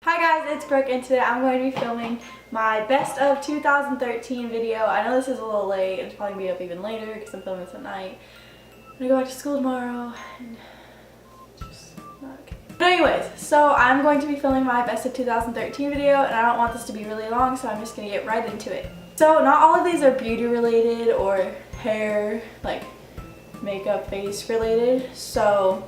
Hi guys, it's Brooke and today I'm going to be filming my best of 2013 video. I know this is a little late and it's probably going to be up even later because I'm filming this at night. I'm going to go back to school tomorrow and just not okay. But anyways, so I'm going to be filming my best of 2013 video and I don't want this to be really long, so I'm just going to get right into it. So not all of these are beauty related or hair, like makeup, face related, so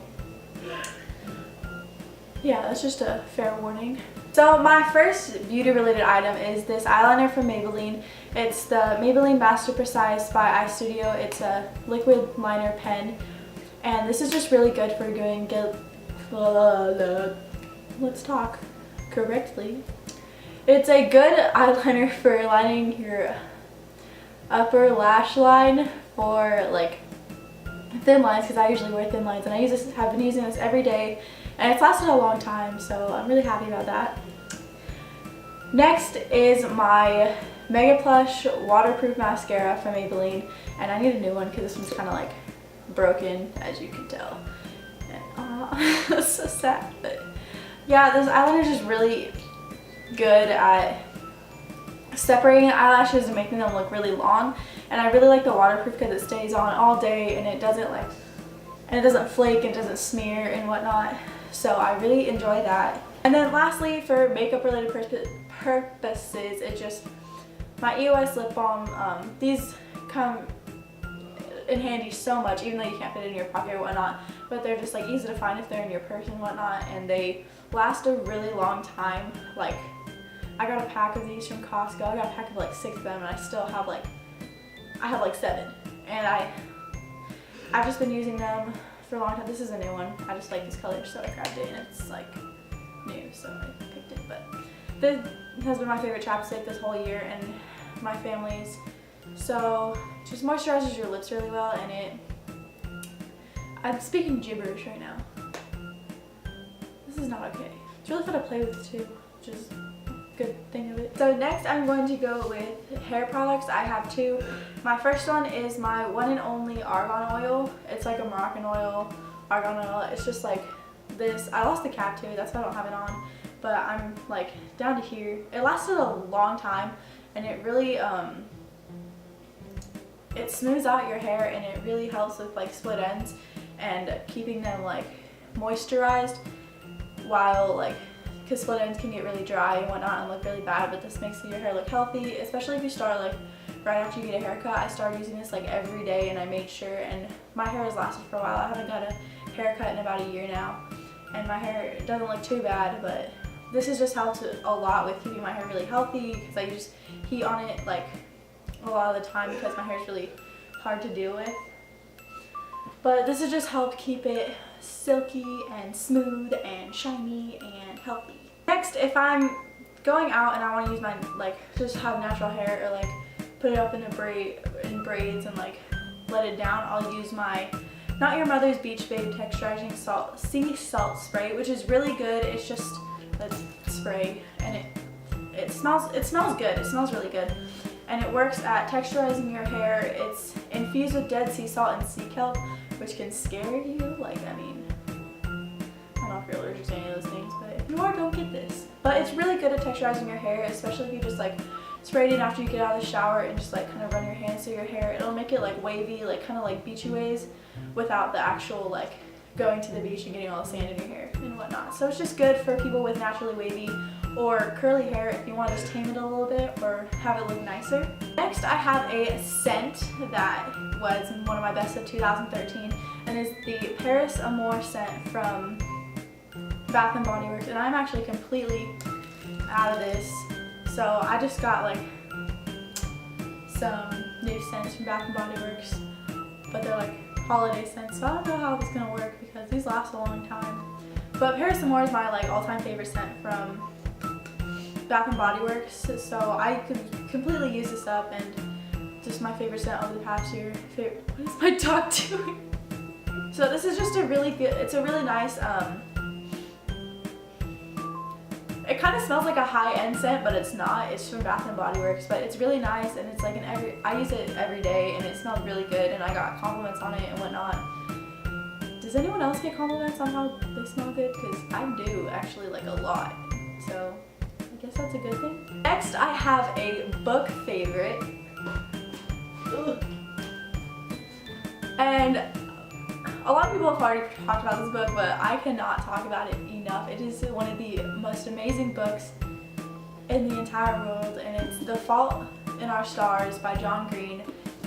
yeah, that's just a fair warning. So my first beauty related item is this eyeliner from Maybelline. It's the Maybelline Master Precise by Eye Studio. It's a liquid liner pen and this is just really good for doing let's talk correctly. It's a good eyeliner for lining your upper lash line for like thin lines, because I usually wear thin lines and have been using this every day and it's lasted a long time, so I'm really happy about that. Next is my Mega Plush waterproof mascara from Maybelline, and I need a new one because this one's kind of like broken, as you can tell. And that's so sad, but yeah, this eyeliner is just really good at separating eyelashes and making them look really long, and I really like the waterproof because it stays on all day and it doesn't flake and doesn't smear and whatnot, so I really enjoy that. And then lastly, for makeup related purposes, it's just my EOS lip balm. These come in handy so much, even though you can't fit it in your pocket or whatnot, but they're just like easy to find if they're in your purse and whatnot, and they last a really long time. Like, I got a pack of these from Costco. I got a pack of like 6 of them and I still have I have like 7, and I've just been using them for a long time. This is a new one. I just like this color, so I grabbed it, and it's like new, so I picked it. But this has been my favorite chapstick this whole year, and my family's. So just moisturizes your lips really well, and I'm speaking gibberish right now. This is not okay. It's really fun to play with too, which is good thing of it. So next I'm going to go with hair products. I have 2. My first one is my one and only argan oil. It's like a Moroccan oil, argan oil. It's just like this. I lost the cap too, that's why I don't have it on, but I'm like down to here. It lasted a long time, and it really it smooths out your hair, and it really helps with like split ends and keeping them like moisturized, while like, because split ends can get really dry and whatnot and look really bad, but this makes your hair look healthy, especially if you start like right after you get a haircut. I started using this like every day, and I made sure, and my hair has lasted for a while. I haven't got a haircut in about a year now, and my hair doesn't look too bad, but this has just helped a lot with keeping my hair really healthy, because I use heat on it like a lot of the time because my hair is really hard to deal with. But this has just helped keep it silky and smooth and shiny and healthy. Next, if I'm going out and I want to use my just have natural hair, or like put it up in braids and like let it down, I'll use my Not Your Mother's Beach Babe Texturizing Sea Salt Spray, which is really good. It's just a spray, and it smells good. It smells really good, and it works at texturizing your hair. It's infused with dead sea salt and sea kelp, which can scare you. Like, I mean, I don't know if you're allergic to any of those things, but if you are, don't get this. But it's really good at texturizing your hair, especially if you just like spray it in after you get out of the shower and just like kind of run your hands through your hair. It'll make it like wavy, like kind of like beachy waves, without the actual like going to the beach and getting all the sand in your hair and whatnot. So it's just good for people with naturally wavy or curly hair if you want to just tame it a little bit or have it look nicer. Next, I have a scent that was one of my best of 2013, and is the Paris Amour scent from Bath & Body Works, and I'm actually completely out of this. So I just got like some new scents from Bath & Body Works, but they're like holiday scents, so I don't know how it's gonna work because these last a long time. But Paris Amour is my like all-time favorite scent from Bath & Body Works, so I could completely use this up, and just my favorite scent over the past year. What is my dog doing? So this is just a really good, it's a really nice, it kind of smells like a high-end scent, but it's not. It's from Bath & Body Works, but it's really nice, and it's like I use it every day, and it smells really good, and I got compliments on it and whatnot. Does anyone else get compliments on how they smell good? Because I do, actually, like a lot. So that's a good thing. Next, I have a book favorite. Ugh. And a lot of people have already talked about this book, but I cannot talk about it enough. It is one of the most amazing books in the entire world, and it's The Fault in Our Stars by John Green.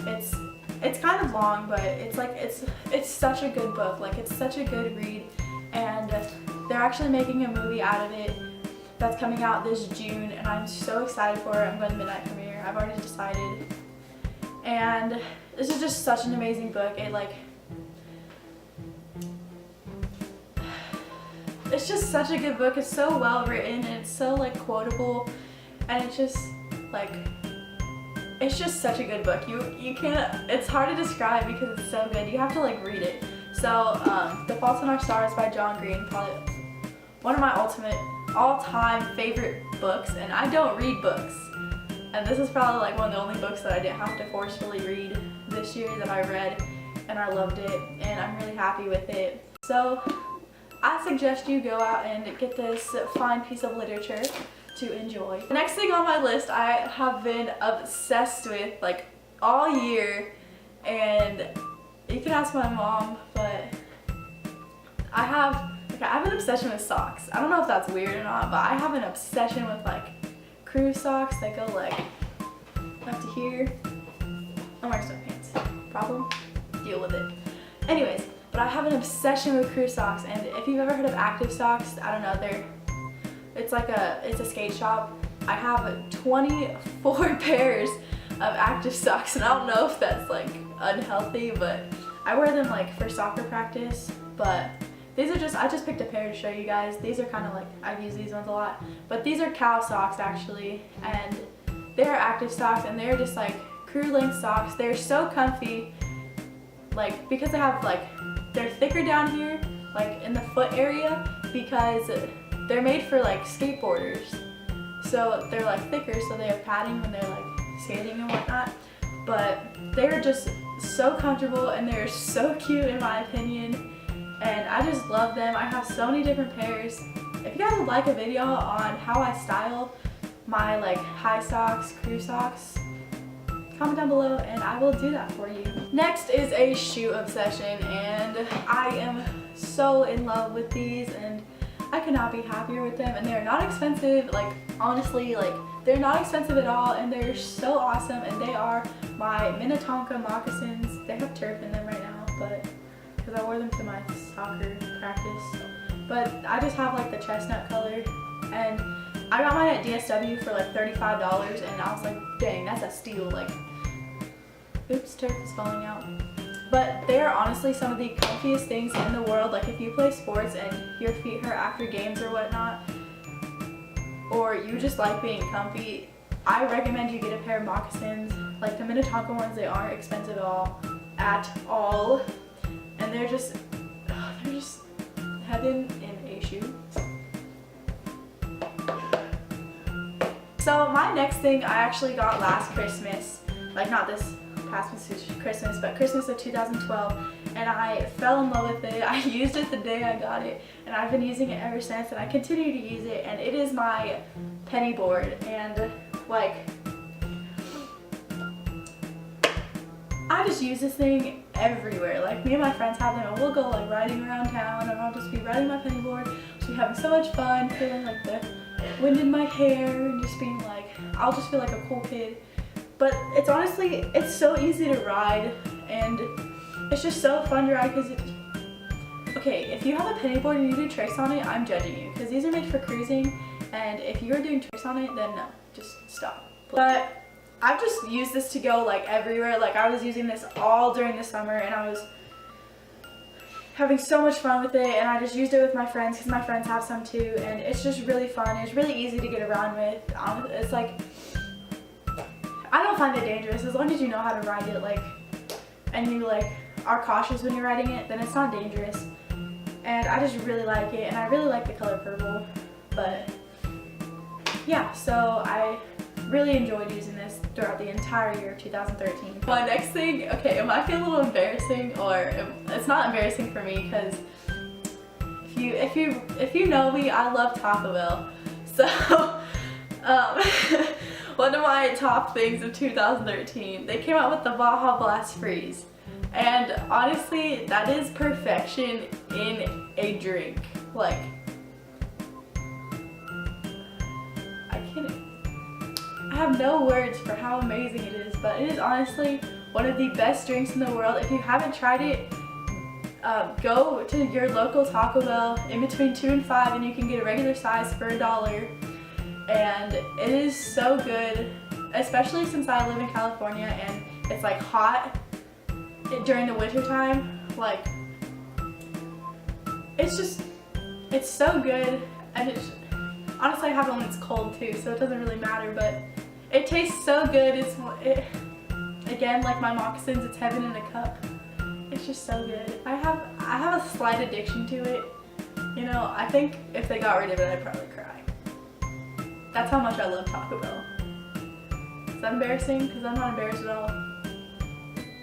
It's kind of long, but it's such a good book. Like, it's such a good read, and they're actually making a movie out of it that's coming out this June, and I'm so excited for it. I'm going to midnight premiere. I've already decided. And this is just such an amazing book. It's just such a good book. It's so well written, and it's so like quotable, and it's just such a good book. You can't, it's hard to describe because it's so good. You have to like read it. So The Fault in Our Stars by John Green, probably one of my ultimate all-time favorite books, and I don't read books. And this is probably like one of the only books that I didn't have to forcefully read this year that I read, and I loved it, and I'm really happy with it. So I suggest you go out and get this fine piece of literature to enjoy. The next thing on my list I have been obsessed with like all year, and you can ask my mom, but I have an obsession with socks. I don't know if that's weird or not, but I have an obsession with like crew socks that go like up to here. I'm wearing sweatpants. Problem? Deal with it. Anyways, but I have an obsession with crew socks, and if you've ever heard of Active Socks, I don't know, it's a skate shop. I have 24 pairs of Active Socks, and I don't know if that's like unhealthy, but I wear them like for soccer practice. But these are I just picked a pair to show you guys. These are kind of like, I've used these ones a lot, but these are cow socks actually, and they're Active Socks, and they're just like crew length socks. They're so comfy, like because they have like, they're thicker down here, like in the foot area, because they're made for like skateboarders. So they're like thicker, so they have padding when they're like skating and whatnot. But they're just so comfortable, and they're so cute in my opinion. And I just love them. I have so many different pairs. If you guys would like a video on how I style my like high socks, crew socks, comment down below and I will do that for you. Next is a shoe obsession, and I am so in love with these, and I could not be happier with them, and they're not expensive. Like honestly, like they're not expensive at all, and they're so awesome, and they are my Minnetonka moccasins. They have turf in them right now, but because I wore them to my soccer practice. But I just have like the chestnut color, and I got mine at DSW for like $35, and I was like, dang, that's a steal. Like, oops, turf is falling out. But they are honestly some of the comfiest things in the world. Like if you play sports and your feet hurt after games or whatnot, or you just like being comfy, I recommend you get a pair of moccasins. Like the Minnetonka ones, they aren't expensive at all. And they're just heaven in a shoe. So my next thing I actually got last Christmas, like not this past Christmas, but Christmas of 2012, and I fell in love with it. I used it the day I got it, and I've been using it ever since, and I continue to use it, and it is my penny board. And like, I just use this thing everywhere. Like me and my friends have them, and we'll go like riding around town, and I'll just be riding my penny board, just be having so much fun, feeling like the wind in my hair, and just being like, I'll just feel like a cool kid. But it's honestly, it's so easy to ride, and it's just so fun to ride. Because okay, if you have a penny board and you do tricks on it, I'm judging you, because these are made for cruising, and if you are doing tricks on it, then no, just stop. But I've just used this to go like everywhere. Like I was using this all during the summer, and I was having so much fun with it, and I just used it with my friends because my friends have some too, and it's just really fun. It's really easy to get around with. It's like, I don't find it dangerous as long as you know how to ride it, like, and you like are cautious when you're riding it, then it's not dangerous. And I just really like it, and I really like the color purple. But yeah, so I really enjoyed using this throughout the entire year of 2013. My next thing, okay, it might feel a little embarrassing, or it's not embarrassing for me, because if you know me, I love Taco Bell. So one of my top things of 2013. They came out with the Baja Blast Freeze. And honestly, that is perfection in a drink. Like, I have no words for how amazing it is, but it is honestly one of the best drinks in the world. If you haven't tried it, go to your local Taco Bell in between 2 and 5 and you can get a regular size for $1. And it is so good, especially since I live in California and it's like hot during the winter time. Like, it's so good. And it's honestly, I have it when it's cold too, so it doesn't really matter, but it tastes so good. Again, like my moccasins, it's heaven in a cup. It's just so good. I have a slight addiction to it. You know, I think if they got rid of it, I'd probably cry. That's how much I love Taco Bell. Is that embarrassing? Because I'm not embarrassed at all.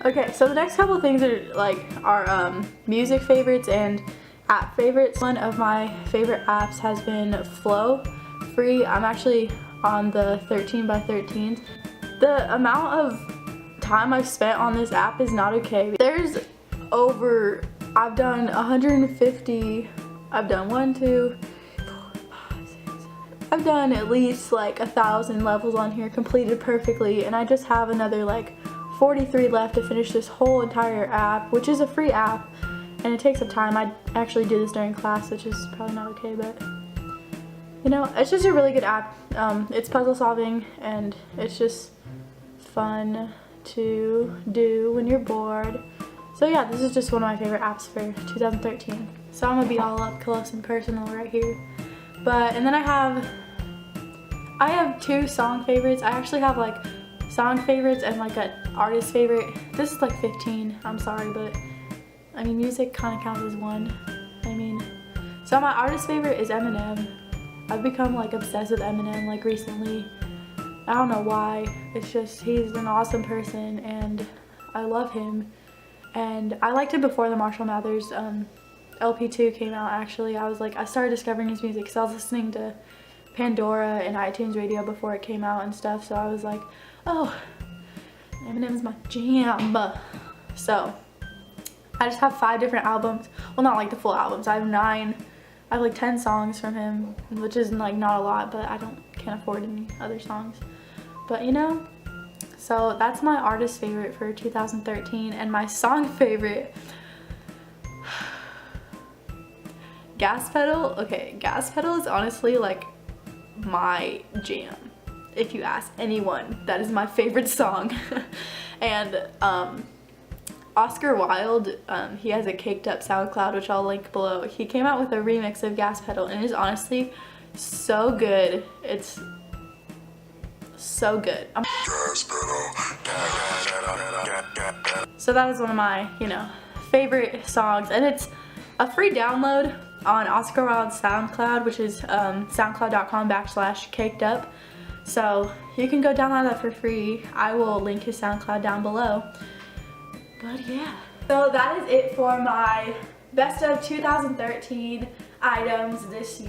Okay, so the next couple of things are like our music favorites and app favorites. One of my favorite apps has been Flow Free. I'm actually on the 13 by 13. The amount of time I've spent on this app is not okay. There's I've done 150, I've done 1, 2, 4, 5, 6, I've done at least like 1,000 levels on here completed perfectly, and I just have another like 43 left to finish this whole entire app, which is a free app, and it takes some time. I actually do this during class, which is probably not okay, but you know, it's just a really good app. It's puzzle solving and it's just fun to do when you're bored. So yeah, this is just one of my favorite apps for 2013. So I'm gonna be all up close and personal right here. And then I have 2 song favorites. I actually have like song favorites and like an artist favorite. This is like 15, I'm sorry, but I mean, music kind of counts as one. I mean, so my artist favorite is Eminem. I've become like obsessed with Eminem like recently. I don't know why. It's just, he's an awesome person and I love him. And I liked him before the Marshall Mathers LP2 came out actually. I started discovering his music because I was listening to Pandora and iTunes Radio before it came out and stuff. So I was like, oh, Eminem's my jam. So I just have 5 different albums. Well, not like the full albums. I have 9. I have like 10 songs from him, which is like not a lot, but I can't afford any other songs. But you know, so that's my artist favorite for 2013, and my song favorite, Gas Pedal. Okay, Gas Pedal is honestly like my jam. If you ask anyone, that is my favorite song. And Oscar Wilde, he has a Caked Up SoundCloud, which I'll link below. He came out with a remix of Gas Pedal and it is honestly so good. It's so good. So that is one of my, you know, favorite songs, and it's a free download on Oscar Wilde's SoundCloud, which is soundcloud.com/cakedup. So you can go download that for free. I will link his SoundCloud down below. But yeah, so that is it for my best of 2013 items this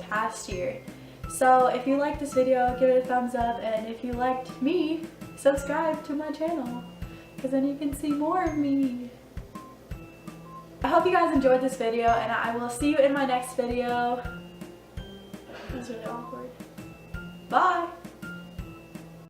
past year. So if you liked this video, give it a thumbs up, and if you liked me, subscribe to my channel, because then you can see more of me. I hope you guys enjoyed this video, and I will see you in my next video. This is really awkward. Bye!